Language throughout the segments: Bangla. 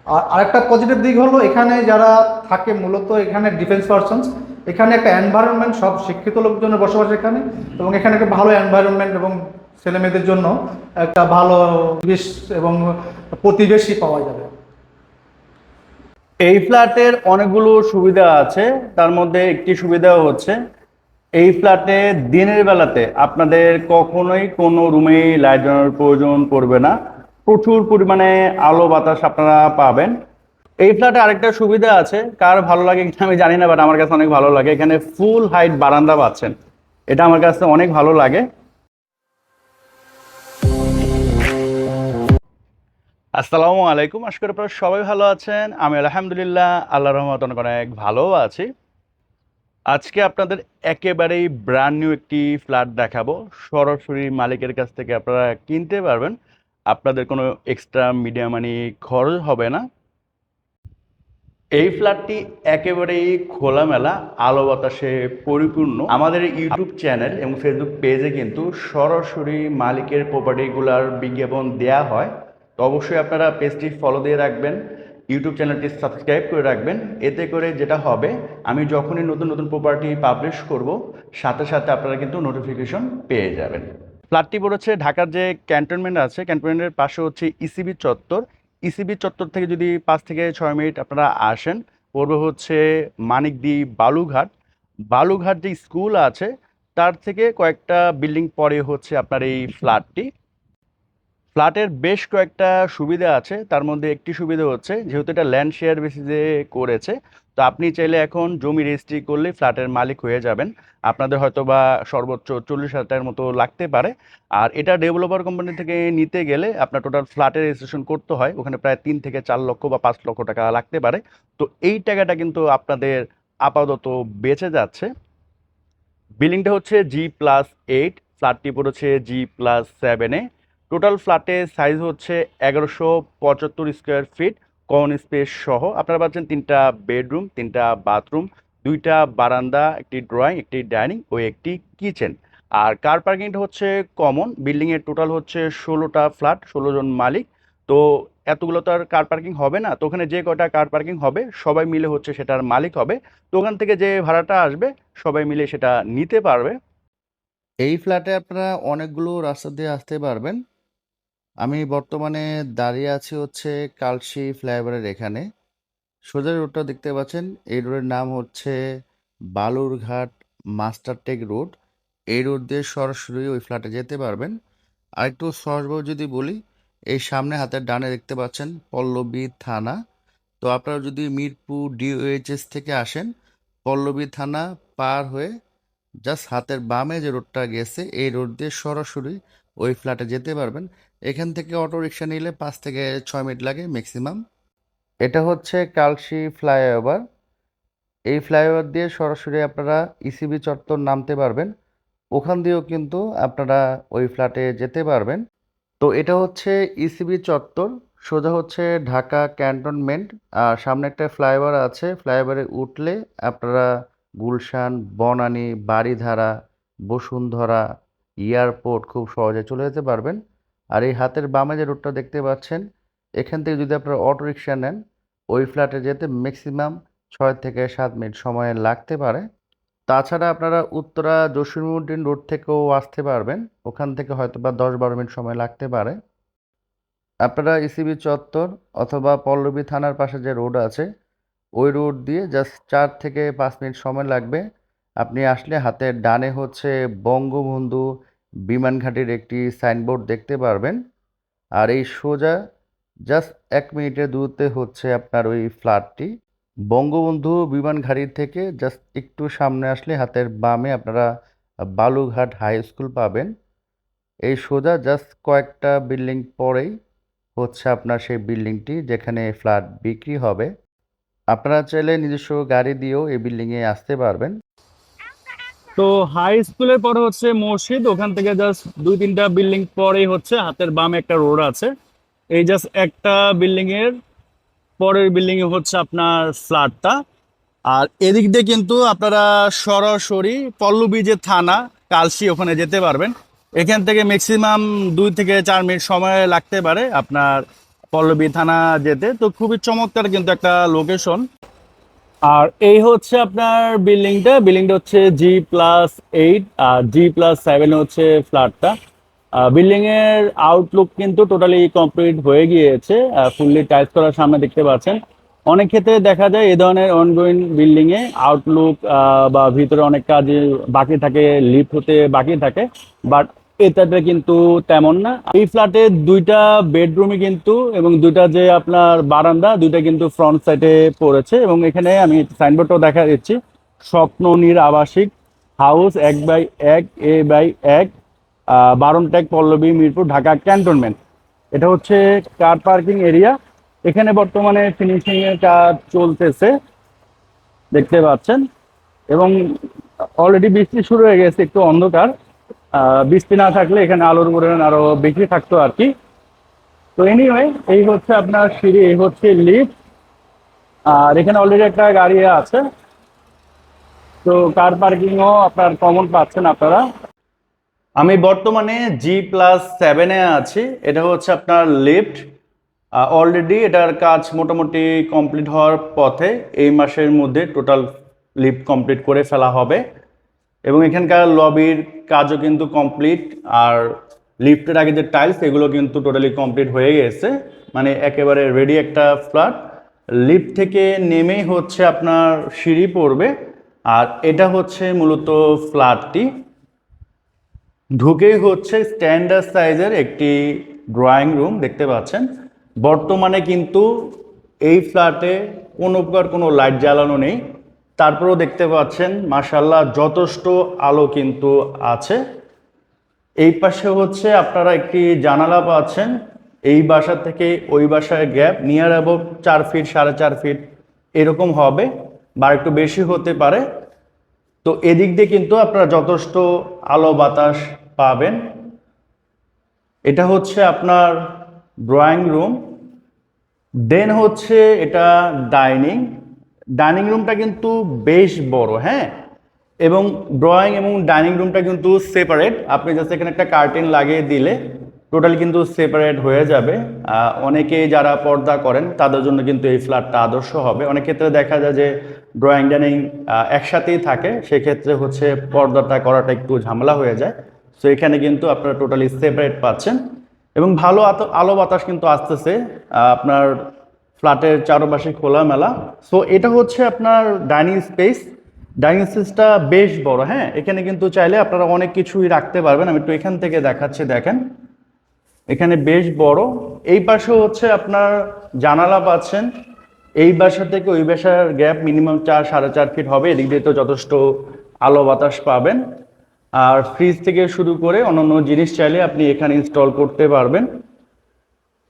আর আরেকটা পজিটিভ দিক হলো এখানে যারা থাকে মূলত এখানে ডিফেন্স পারসনস, এখানে একটা এনভায়রনমেন্ট, সব শিক্ষিত লোকজনের বসবাস এখানে, এবং এখানে একটা ভালো এনভায়রনমেন্ট এবং ছেলে মেয়েদের জন্য একটা ভালো পরিবেশ এবং প্রতিবেশী পাওয়া যাবে। এই ফ্ল্যাটের অনেকগুলো সুবিধা আছে, তার মধ্যে একটি সুবিধা হচ্ছে এই ফ্ল্যাটে দিনের বেলাতে আপনাদের কখনোই কোনো রুমে লাইট জ্বালানোর প্রয়োজন পড়বে না। প্রচুর পরিমাণে আলো বাতাস আপনারা পাবেন। এই ফ্ল্যাটে আরেকটা সুবিধা আছে, কার ভালো লাগে কিনা আমি জানি না, বাট আমার কাছে অনেক ভালো লাগে। এখানে ফুল হাইট বারান্দা পাচ্ছেন, এটা আমার কাছে অনেক ভালো লাগে। আসসালামু আলাইকুম, আশা করি আপনারা সবাই ভালো আছেন। আমি আলহামদুলিল্লাহ আল্লাহর রহমতে অনেক অনেক ভালো আছি। আজকে আপনাদের একেবারেই ব্র্যান্ড নিউ একটি ফ্ল্যাট দেখাবো। সরাসরি মালিকের কাছ থেকে আপনারা কিনতে পারবেন, আপনাদের কোনো এক্সট্রা মিডিয়া মানি খরচ হবে না। এই ফ্ল্যাটটি একেবারেই খোলামেলা আলো বাতাসে পরিপূর্ণ। আমাদের ইউটিউব চ্যানেল এবং ফেসবুক পেজে কিন্তু সরাসরি মালিকের প্রপার্টিগুলার বিজ্ঞাপন দেয়া হয়। তো অবশ্যই আপনারা পেজটি ফলো দিয়ে রাখবেন, ইউটিউব চ্যানেলটি সাবস্ক্রাইব করে রাখবেন। এতে করে যেটা হবে, আমি যখনই নতুন নতুন প্রপার্টি পাবলিশ করব, সাথে সাথে আপনারা কিন্তু নোটিফিকেশন পেয়ে যাবেন। ফ্ল্যাটটি পড়েছে ঢাকার যে ক্যান্টনমেন্ট আছে, ক্যান্টনমেন্টের পাশে হচ্ছে ইসিবি চত্বর। ইসিবি চত্বর থেকে যদি 5 থেকে 6 মিনিট আপনারা আসেন, পড়বে হচ্ছে মানিকদি বালুঘাট। বালুঘাট যে স্কুল আছে তার থেকে কয়েকটা বিল্ডিং পরে হচ্ছে আপনার এই ফ্ল্যাটটি। ফ্ল্যাটের বেশ কয়েকটা সুবিধা আছে, তার মধ্যে একটি সুবিধা হচ্ছে যেহেতু এটা ল্যান্ড শেয়ার বেসিসে করেছে, তো আপনি চাইলে এখন জমি রেজিস্ট্রি করলে ফ্ল্যাটের মালিক হয়ে যাবেন। আপনাদের হয়তো বা সর্বোচ্চ 40,000 টাকার মতো লাগতে পারে। আর এটা ডেভেলপার কোম্পানি থেকে নিতে গেলে আপনার টোটাল ফ্ল্যাটের রেজিস্ট্রেশন করতে হয়, ওখানে প্রায় 3 থেকে 4 লক্ষ বা 5 লক্ষ টাকা লাগতে পারে। তো এই টাকাটা কিন্তু আপনাদের আপাতত বেঁচে যাচ্ছে। বিল্ডিংটা হচ্ছে G+8, ফ্ল্যাটটি পড়েছে G+7-এ। টোটাল ফ্ল্যাটের সাইজ হচ্ছে 1175 স্কোয়ার ফিট, কমন স্পেস সহ। আপনারা পাচ্ছেন 3টা বেডরুম, 3টা বাথরুম, 2টা বারান্দা, একটি ড্রয়িং, একটি ডাইনিং ও একটি কিচেন। আর কার পার্কিংটা হচ্ছে কমন। বিল্ডিংয়ের টোটাল হচ্ছে 16টা ফ্ল্যাট, 16 জন মালিক। তো এতগুলো তো আর কার পার্কিং হবে না, তো ওখানে যে কয়টা কার পার্কিং হবে সবাই মিলে হচ্ছে সেটার মালিক হবে। তো ওখান থেকে যে ভাড়াটা আসবে সবাই মিলে সেটা নিতে পারবে। এই ফ্ল্যাটে আপনারা অনেকগুলো রাস্তা দিয়ে আসতে পারবেন। আমি বর্তমানে দাঁড়িয়ে আছি হচ্ছে কালশি ফ্লাইওভারের এখানে। সোজা রোডটা দেখতে পাচ্ছেন, এই রোডের নাম হচ্ছে বালুরঘাট মাস্টারটেক রোড। এই রোড দিয়ে সরাসরি ওই ফ্ল্যাটে যেতে পারবেন। আর একটু সহজভাবে যদি বলি, এই সামনে হাতের ডানে দেখতে পাচ্ছেন পল্লবী থানা। তো আপনারা যদি মিরপুর ডিওএইচএস থেকে আসেন, পল্লবী থানা পার হয়ে জাস্ট হাতের বামে যে রোডটা গেছে এই রোড দিয়ে সরাসরি ওই ফ্ল্যাটে যেতে পারবেন। এখান থেকে অটো রিক্সা নিলে 5 থেকে 6 মিনিট লাগে ম্যাক্সিমাম। এটা হচ্ছে কালশি ফ্লাইওভার। এই ফ্লাইওভার দিয়ে সরাসরি আপনারা ইসিবি চত্বর নামতে পারবেন, ওখান দিয়েও কিন্তু আপনারা ওই ফ্ল্যাটে যেতে পারবেন। তো এটা হচ্ছে ইসিবি চত্বর, সোজা হচ্ছে ঢাকা ক্যান্টনমেন্ট। আর সামনে একটা ফ্লাইওভার আছে, ফ্লাইওভারে উঠলে আপনারা গুলশান, বনানী, বারিধারা, বসুন্ধরা, এয়ারপোর্ট খুব সহজে চলে যেতে পারবেন। আর এই হাতের বামে যে রোডটা দেখতে পাচ্ছেন, এখান থেকে যদি আপনারা অটো রিক্সা নেন, ওই ফ্ল্যাটে যেতে ম্যাক্সিমাম 6 থেকে 7 মিনিট সময় লাগতে পারে। তাছাড়া আপনারা উত্তরা জসীমউদ্দিন রোড থেকেও আসতে পারবেন, ওখান থেকে হয়তো বা 10-12 মিনিট সময় লাগতে পারে। আপনারা ইসিবি চত্বর অথবা পল্লবী থানার পাশে যে রোড আছে ওই রোড দিয়ে জাস্ট 4 থেকে 5 মিনিট সময় লাগবে। আপনি আসলে হাতের ডানে হচ্ছে বঙ্গবন্ধু বিমান ঘাঁটির একটি সাইনবোর্ড দেখতে পারবেন। আর এই সোজা জাস্ট 1 মিনিটের দূরত্বে হচ্ছে আপনার ওই ফ্ল্যাটটি। বঙ্গবন্ধু বিমান ঘাঁটি থেকে জাস্ট একটু সামনে আসলে হাতের বামে আপনারা বালুঘাট হাই স্কুল পাবেন। এই সোজা জাস্ট কয়েকটা বিল্ডিং পরেই হচ্ছে আপনার সেই বিল্ডিংটি যেখানে ফ্ল্যাট বিক্রি হবে। আপনারা চাইলে নিজস্ব গাড়ি দিয়েও এই বিল্ডিংয়ে আসতে পারবেন। তো হাই স্কুলের পরে হচ্ছে মসজিদ, ওখান থেকে জাস্ট 2-3টা বিল্ডিং পরেই হচ্ছে হাতের বামে একটা রোড আছে। এই জাস্ট একটা বিল্ডিং এর পরের বিল্ডিং এ হচ্ছে আপনার ফ্ল্যাটটা। আর এদিক দিয়ে কিন্তু আপনারা সরাসরি পল্লবী যে থানা কালশি ওখানে যেতে পারবেন। এখান থেকে ম্যাক্সিমাম 2 থেকে 4 মিনিট সময় লাগতে পারে আপনার পল্লবী থানা যেতে। তো খুবই চমৎকার কিন্তু একটা লোকেশন। আর এই হচ্ছে আপনার বিল্ডিংটা হচ্ছে G+8 আর G+7 হচ্ছে ফ্ল্যাটটা। বিল্ডিং এর আউটলুক কিন্তু টোটালি কমপ্লিট হয়ে গিয়েছে, ফুললি টাইলস করার সামনে দেখতে পাচ্ছেন। অনেক ক্ষেত্রে দেখা যায় এই ধরনের অনগোয়িং বিল্ডিং এ আউটলুক বা ভিতরে অনেক কাজ বাকি থাকে, লিফট হতে বাকি থাকে, বাট এটাতে কিন্তু তেমন না। এই ফ্ল্যাটে দুইটা বেডরুমই কিন্তু এবং দুইটা যে আপনার বারান্দা দুইটা কিন্তু ফ্রন্ট সাইডে পড়েছে। এবং এখানে আমি সাইনবোর্ডটাও দেখা দিচ্ছি, স্বপ্ননীর আবাসিক হাউস 1/1 A/1, বারনটেক পল্লবী মিরপুর ঢাকা ক্যান্টনমেন্ট। এটা হচ্ছে কার পার্কিং এরিয়া। এখানে বর্তমানে ফিনিশিং এর কাজ চলতেছে দেখতে পাচ্ছেন। এবং অলরেডি বৃষ্টি শুরু হয়ে গেছে, একটু অন্ধকার। বৃষ্টি না থাকলে এখানে আলোর পরিমাণ আরো বেশি থাকতো আর কি। তো এনিওয়ে, এই হচ্ছে আপনার সিঁড়ি, এই হচ্ছে লিফট। আর এখানে অলরেডি একটা গাড়ি আছে। তো কার পার্কিংও আপনার কমন পাচ্ছেন আপনারা। আমি বর্তমানে G+7-এ আছি। এটা হচ্ছে আপনার লিফট। অলরেডি এটার কাজ মোটামুটি কমপ্লিট হওয়ার পথে। এই মাসের মধ্যে টোটাল লিফট কমপ্লিট করে ফেলা হবে। এবং এখানকার লবির কাজও কিন্তু কমপ্লিট। আর লিফটের আগে যে টাইলস এগুলো কিন্তু টোটালি কমপ্লিট হয়ে গেছে, মানে একেবারে রেডি একটা ফ্ল্যাট। লিফট থেকে নেমেই হচ্ছে আপনার সিঁড়ি পড়বে। আর এটা হচ্ছে মূলত ফ্ল্যাটটি। ঢুকেই হচ্ছে স্ট্যান্ডার্ড সাইজের একটি ড্রয়িং রুম দেখতে পাচ্ছেন। বর্তমানে কিন্তু এই ফ্ল্যাটে কোনো প্রকার কোনো লাইট জ্বালানো নেই, তারপরেও দেখতে পাচ্ছেন মাশাআল্লাহ যথেষ্ট আলো কিন্তু আছে। এই পাশে হচ্ছে আপনারা একটি জানালা পাচ্ছেন। এই বাসা থেকে ওই বাসার gap near about 4 feet 4.5 feet এরকম হবে, বা একটু বেশি হতে পারে। তো এদিক দিয়ে কিন্তু আপনারা যথেষ্ট আলো বাতাস পাবেন। এটা হচ্ছে আপনার ড্রয়িং রুম। দেন হচ্ছে এটা ডাইনিং রুমটা কিন্তু বেশ বড়, হ্যাঁ। এবং ড্রয়িং এবং ডাইনিং রুমটা কিন্তু সেপারেট। আপনি জাস্ট এখানে একটা কার্টেন লাগিয়ে দিলে টোটাল কিন্তু সেপারেট হয়ে যাবে। অনেকেই যারা পর্দা করেন তাদের জন্য কিন্তু এই ফ্ল্যাটটা আদর্শ হবে। অনেক ক্ষেত্রে দেখা যায় যে ড্রয়িং ডাইনিং একসাথেই থাকে, সেক্ষেত্রে হচ্ছে পর্দাটা করাটা একটু ঝামেলা হয়ে যায়। সো এখানে কিন্তু আপনারা টোটালি সেপারেট পাচ্ছেন এবং ভালো আলো বাতাস কিন্তু আসতেছে আপনার ফ্ল্যাটের চারপাশে খোলামেলা। সো এটা হচ্ছে আপনার ডাইনিং স্পেসটা বেশ বড়, হ্যাঁ। এখানে কিন্তু চাইলে আপনারা অনেক কিছুই রাখতে পারবেন। আমি একটু এখান থেকে দেখাচ্ছি, দেখেন এখানে বেশ বড়। এই পাশে হচ্ছে আপনার জানালা পাচ্ছেন। এই বাসা থেকে ওই বাসার গ্যাপ মিনিমাম 4-4.5 ফিট হবে। এদিক দিয়ে তো যথেষ্ট আলো বাতাস পাবেন। আর ফ্রিজ থেকে শুরু করে অন্যান্য জিনিস চাইলে আপনি এখানে ইনস্টল করতে পারবেন।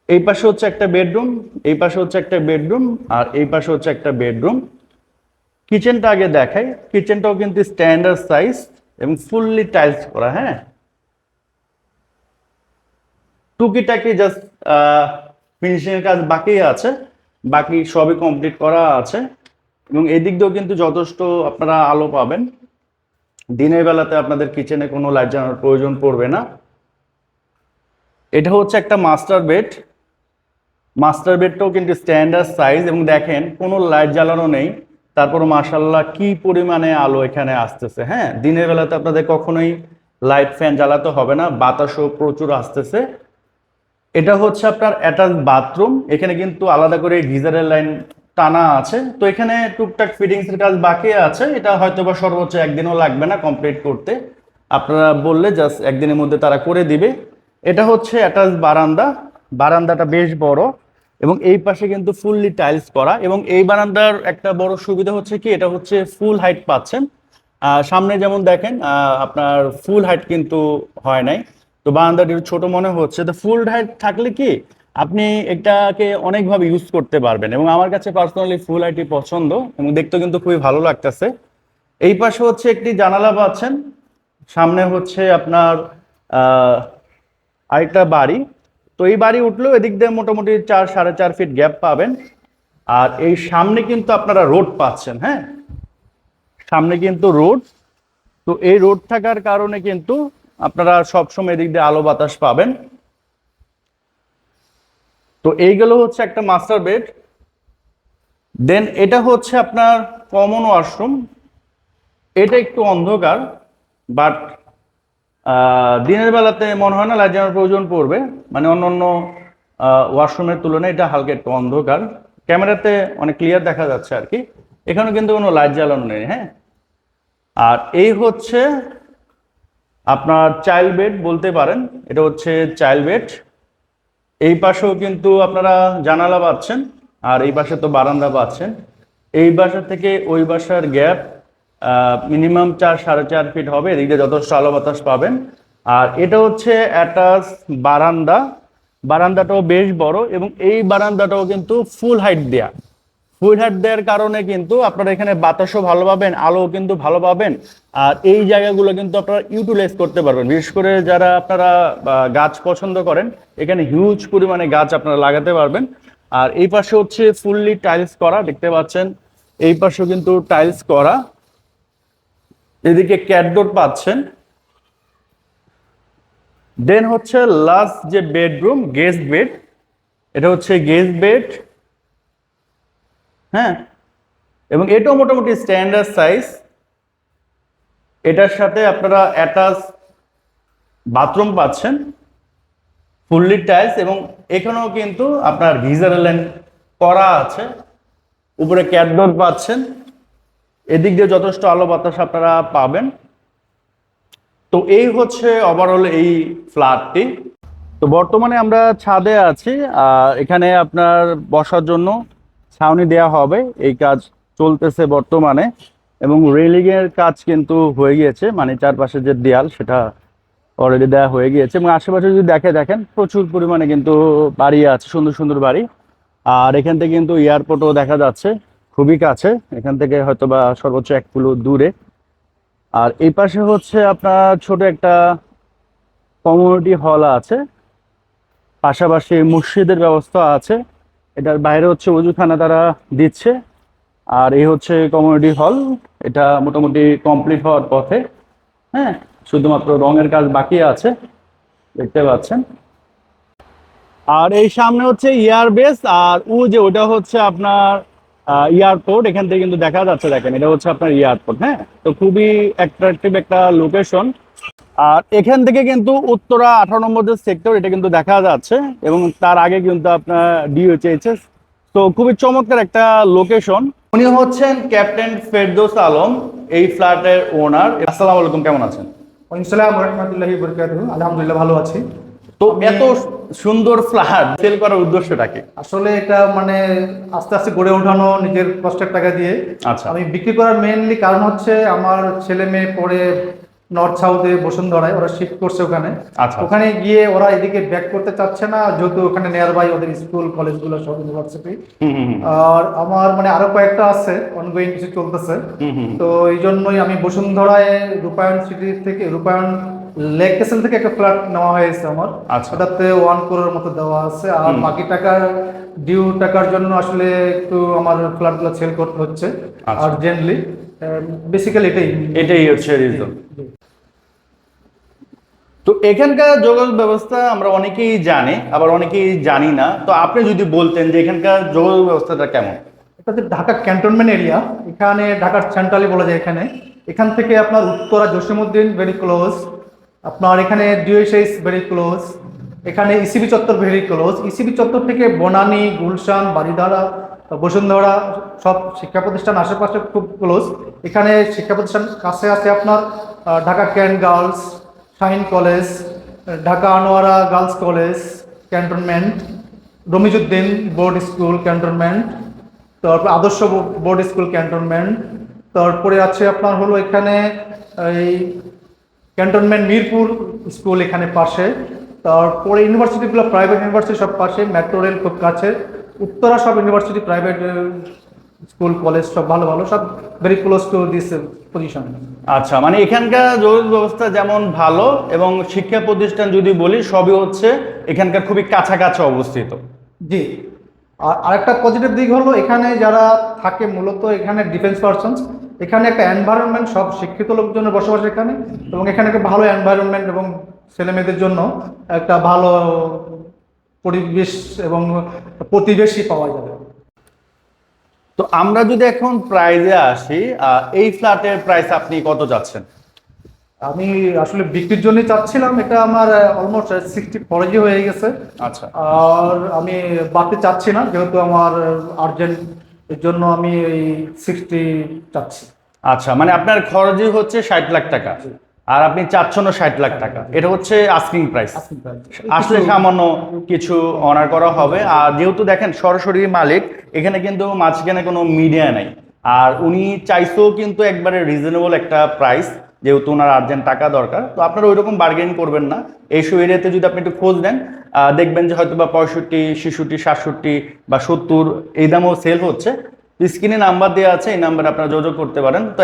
এই পাশে হচ্ছে একটা বেডরুম, এই পাশে হচ্ছে একটা বেডরুম, আর এই পাশে হচ্ছে একটা বেডরুম। কিচেনটা আগে দেখাই। কিচেনটাও কিন্তু স্ট্যান্ডার্ড সাইজ এবং ফুললি টাইলস করা, হ্যাঁ। টুকিটাকি জাস্ট ফিনিশিং এর কাজ বাকি আছে, বাকি সবই কমপ্লিট করা আছে। এবং এদিক দিয়েও কিন্তু যথেষ্ট আপনারা আলো পাবেন। দিনের বেলাতে আপনাদের কিচেনে কোনো লাইট জ্বালানোর প্রয়োজন পড়বে না। এটা হচ্ছে একটা মাস্টার বেডটাও কিন্তু স্ট্যান্ডার্ড সাইজ এবং দেখেন কোনো লাইট জ্বালানো নেই, তারপর মাশাআল্লাহ কি পরিমাণে আলো এখানে আসতেছে, হ্যাঁ। দিনের বেলাতে আপনাদের কখনোই লাইট ফ্যান জ্বালাতে হবে না, বাতাসও প্রচুর আসতেছে। এটা হচ্ছে আপনার অ্যাটাচ বাথরুম। এখানে কিন্তু আলাদা করে গিজারের লাইন টানা আছে। তো এখানে টুকটাক ফিটিংস এর কাজ বাকি আছে। এটা হয়তো বা সর্বোচ্চ একদিনও লাগবে না কমপ্লিট করতে, আপনারা বললে জাস্ট একদিনের মধ্যে তারা করে দিবে। এটা হচ্ছে অ্যাটাচ বারান্দাটা বেশ বড় এবং এই পাশে কিন্তু ফুললি টাইলস করা। এবং এই বারান্দার একটা বড় সুবিধা হচ্ছে কি, এটা হচ্ছে ফুল হাইট পাচ্ছেন। সামনে যেমন দেখেন আপনার ফুল হাইট কিন্তু হয় নাই, তো বারান্দাটি ছোট মনে হচ্ছে। তো ফুল হাইট থাকলে কি আপনি এটাকে অনেকভাবে ইউজ করতে পারবেন। এবং আমার কাছে পার্সোনালি ফুল হাইটই পছন্দ এবং দেখতে কিন্তু খুবই ভালো লাগতেছে। এই পাশে হচ্ছে একটি জানালা পাচ্ছেন, সামনে হচ্ছে আপনার আরেকটা বাড়ি। তো এই বাড়ি উঠলেও এদিক দিয়ে মোটামুটি 4-4.5 ফিট গ্যাপ পাবেন। আর এই সামনে কিন্তু আপনারা রোড পাচ্ছেন, হ্যাঁ, সামনে কিন্তু রোড। তো এই রোড থাকার কারণে কিন্তু আপনারা সবসময় এদিক দিয়ে আলো বাতাস পাবেন। তো এইগুলো হচ্ছে একটা মাস্টার বেড। দেন এটা হচ্ছে আপনার কমন ওয়াশরুম। এটা একটু অন্ধকার, বাট দিনের বেলাতে মনে হয় না লাইট জ্বালানোর প্রয়োজন পড়বে, মানে অন্য অন্য ওয়াশরুমের তুলনায় এটা হালকা একটু অন্ধকার। ক্যামেরাতে অনেক ক্লিয়ার দেখা যাচ্ছে আর কি। এখানে কিন্তু কোনো লাইট জ্বালানো নেই, হ্যাঁ। আর এই হচ্ছে আপনার চাইল্ড বেড বলতে পারেন, এটা হচ্ছে চাইল্ড বেড। এই পাশেও কিন্তু আপনারা জানালা পাচ্ছেন, আর এই পাশে তো বারান্দা পাচ্ছেন। এই বাসা থেকে ওই বাসার গ্যাপ মিনিমাম 4-4.5 ফিট হবে, এদিক দিয়ে যথেষ্ট আলো বাতাস পাবেন। আর এটা হচ্ছে অ্যাটাচ বারান্দা। বারান্দাটাও বেশ বড়, এবং এই বারান্দাটাও কিন্তু ফুল হাইট দেয়া। ফুল হাইট দেওয়ার কারণে কিন্তু আপনারা এখানে বাতাসও ভালো পাবেন, আলোও কিন্তু ভালো পাবেন। আর এই জায়গাগুলো কিন্তু আপনারা ইউটিলাইজ করতে পারবেন, বিশেষ করে যারা আপনারা গাছ পছন্দ করেন, এখানে হিউজ পরিমাণে গাছ আপনারা লাগাতে পারবেন। আর এই পাশে হচ্ছে ফুললি টাইলস করা, দেখতে পাচ্ছেন। এই পাশেও কিন্তু টাইলস করা। এদিকে ক্যাটডোর পাচ্ছেন। দেন হচ্ছে লাস্ট যে বেডরুম, গেস্ট বেড। এটা হচ্ছে গেস্ট বেড, হ্যাঁ। এবং এটাও মোটামুটি স্ট্যান্ডার্ড সাইজ। এটার সাথে আপনারা অ্যাটাচ বাথরুম পাচ্ছেন, ফুললি টাইলস, এবং এখানেও কিন্তু আপনার গিজার লাইন করা আছে। উপরে ক্যাটডোর পাচ্ছেন। এদিক দিয়ে যথেষ্ট আলো বাতাস আপনারা পাবেন। তো এই হচ্ছে ওভারঅল এই ফ্ল্যাটটি। তো বর্তমানে আমরা ছাদে আছি, আর এখানে আপনার বসার জন্য ছাউনি দেয়া হবে, এই কাজ চলতেছে বর্তমানে। এবং রেলিং এর কাজ কিন্তু হয়ে গিয়েছে, মানে চারপাশে যে দেয়াল সেটা অলরেডি দেওয়া হয়ে গিয়েছে। এবং আশেপাশে যদি দেখেন প্রচুর পরিমাণে কিন্তু বাড়ি আছে, সুন্দর সুন্দর বাড়ি। আর এখান থেকে কিন্তু এয়ারপোর্টও দেখা যাচ্ছে খুবই কাছে, এখান থেকে হয়তো বা সর্বোচ্চ 1 কিলো দূরে। আর এই পাশে হচ্ছে আপনার ছোট একটা কমিউনিটি হল আছে, পাশাপাশি মসজিদের ব্যবস্থা আছে। এটার বাইরে হচ্ছে ওযুখানা তারা দিচ্ছে। আর এই হচ্ছে কমিউনিটি হল, এটা মোটামুটি কমপ্লিট হওয়ার পথে, হ্যাঁ। শুধুমাত্র রঙের কাজ বাকি আছে, দেখতে পাচ্ছেন। আর এই সামনে হচ্ছে এয়ারবেস, আর যে ওটা হচ্ছে আপনার এয়ারপোর্ট। এখান থেকে কিন্তু দেখা যাচ্ছে, দেখেন এটা হচ্ছে আপনার এয়ারপোর্ট, হ্যাঁ। তো খুবই অ্যাট্রাকটিভ একটা লোকেশন। আর এখান থেকে কিন্তু উত্তরা 18 নম্বর যে সেক্টর, এটা কিন্তু দেখা যাচ্ছে, এবং তার আগে কিন্তু আপনার ডিওএইচএস। তো খুবই চমৎকার একটা লোকেশন। উনি হচ্ছেন ক্যাপ্টেন ফেরদৌস আলম, এই ফ্ল্যাটের ওনার। আসসালামু আলাইকুম, কেমন আছেন? আসসালামু রহমতুল্লাহি বারাকাতুহু। আলহামদুলিল্লাহ, ভালো আছি। তো এত সুন্দর ফ্ল্যাট সেল করার উদ্দেশ্যটা কি? আসলে এটা মানে আস্তে আস্তে গড়ে ওঠানো নিজের কষ্টের টাকা দিয়ে। আচ্ছা। আমি বিক্রি করার মেইনলি কারণ হচ্ছে আমার ছেলে মেয়ে পড়ে নর্থ সাউথে বসুন্ধরায়, ওরা শিফট করছে ওখানে। আচ্ছা। ওখানে গিয়ে ওরা এদিকে ব্যাক করতে চাচ্ছে না, যেহেতু ওখানে নিয়ার বাই ওদের স্কুল কলেজগুলো সব ইউনিভার্সিটি। আর আমার মানে আরো কয়েকটা আছে, অনগোয়িং কিছু চলতেছে। তো এই জন্যই আমি বসুন্ধরায় রূপায়ণ সিটি থেকে, রূপায়ণ লেক ক্যাসেল থেকে একটা ফ্ল্যাট নেওয়া হয়েছে আমার। আচ্ছা। ওটাতে 1 crore মতো দেওয়া আছে। আর বাকি টাকার ডিউ টাকার জন্য আসলে একটু আমার ফ্ল্যাটগুলো সেল করতে হচ্ছে আর্জেন্টলি। বেসিক্যালি এটাই হচ্ছে রিজন। তো এখানকার যোগাযোগ ব্যবস্থা আমরা অনেকেই জানি, আবার অনেকেই জানি না। তো আপনি যদি বলতেন যে এখানকার যোগাযোগ ব্যবস্থাটা কেমন? এটা হচ্ছে ঢাকা ক্যান্টনমেন্ট এরিয়া, এখানে ঢাকার সেন্ট্রালি বলা যায়। এখান থেকে আপনার উত্তরা জসীমউদ্দিন ভেরি ক্লোজ, আপনার এখানে ডিওএইচএস ভেরি ক্লোজ, এখানে ইসিবি চত্বর ভেরি ক্লোজ। ইসিবি চত্বর থেকে বনানী, গুলশান, বারিধারা, বসুন্ধরা সব শিক্ষা প্রতিষ্ঠান আশেপাশে খুব ক্লোজ। এখানে শিক্ষা প্রতিষ্ঠান কাছে আছে আপনার Dhaka cant girls, Shaheen college, Dhaka Anowara girls college cantonment, Ramizuddin board school cantonment, তারপর আদর্শ বোর্ড স্কুল ক্যান্টনমেন্ট। তারপরে আছে আপনার হলো এখানে এই ক্যান্টনমেন্ট মিরপুর স্কুল এখানে পাশে। তারপরে ইউনিভার্সিটিগুলো প্রাইভেট ইউনিভার্সিটি সব পাশে, মেট্রো রেল খুব কাছে। উত্তরা সব ইউনিভার্সিটি প্রাইভেট স্কুল কলেজ সব ভালো ভালো, সব very close to this position. আচ্ছা, মানে এখানকার যোগাযোগ ব্যবস্থা যেমন ভালো, এবং শিক্ষা প্রতিষ্ঠান যদি বলি সবই হচ্ছে এখানকার খুবই কাছাকাছি অবস্থিত। জি। আর আরেকটা পজিটিভ দিক হলো এখানে যারা থাকে মূলত এখানে ডিফেন্স পারসনস, এখানে একটা এনভায়রনমেন্ট, সব শিক্ষিত লোকজনের বসবাস এখানে, এবং এখানে একটা ভালো এনভায়রনমেন্ট এবং ছেলে মেয়েদের জন্য একটা ভালো পরিবেশ এবং প্রতিবেশী পাওয়া যাবে। তো আমরা যদি এখন প্রাইজে আসি, এই ফ্ল্যাটের প্রাইস আপনি কত যাচ্ছেন? আমি আসলে বিক্রির জন্য চাচ্ছিলাম, এটা আমার অলমোস্ট 60 হয়ে গেছে। আচ্ছা আর আমি বাড়তে চাচ্ছি না, যেহেতু আমার আর্জেন্ট, এর জন্য আমি এই 60 চাচ্ছি। আচ্ছা, মানে আপনার খরচই হচ্ছে 60 লাখ টাকা, আর আপনি চাচ্ছেন 60 লাখ টাকা, এটা হচ্ছে আস্কিং প্রাইস। Asking price। আসলে সামান্য কিছু অনার করা হবে। আর যেহেতু দেখেন সরাসরি মালিক, এখানে কিন্তু মাঝখানে কোনো মিডিয়া নাই, আর উনি চাইছেও কিন্তু একবারে রিজনেবল একটা প্রাইস, যেহেতু ওনার আর্জেন্ট টাকা দরকার। তো আপনারা ওই রকম বার্গেনিং করবেন না। এইসব এরিয়াতে যদি আপনি একটু খোঁজ নেন, দেখবেন যে হয়তো বা 65, 66, 67 বা 70 এই দামেও সেল হচ্ছে। স্ক্রিনে নাম্বার দেওয়া আছে, এই নাম্বারে আপনারা যোগাযোগ করতে পারেন। তো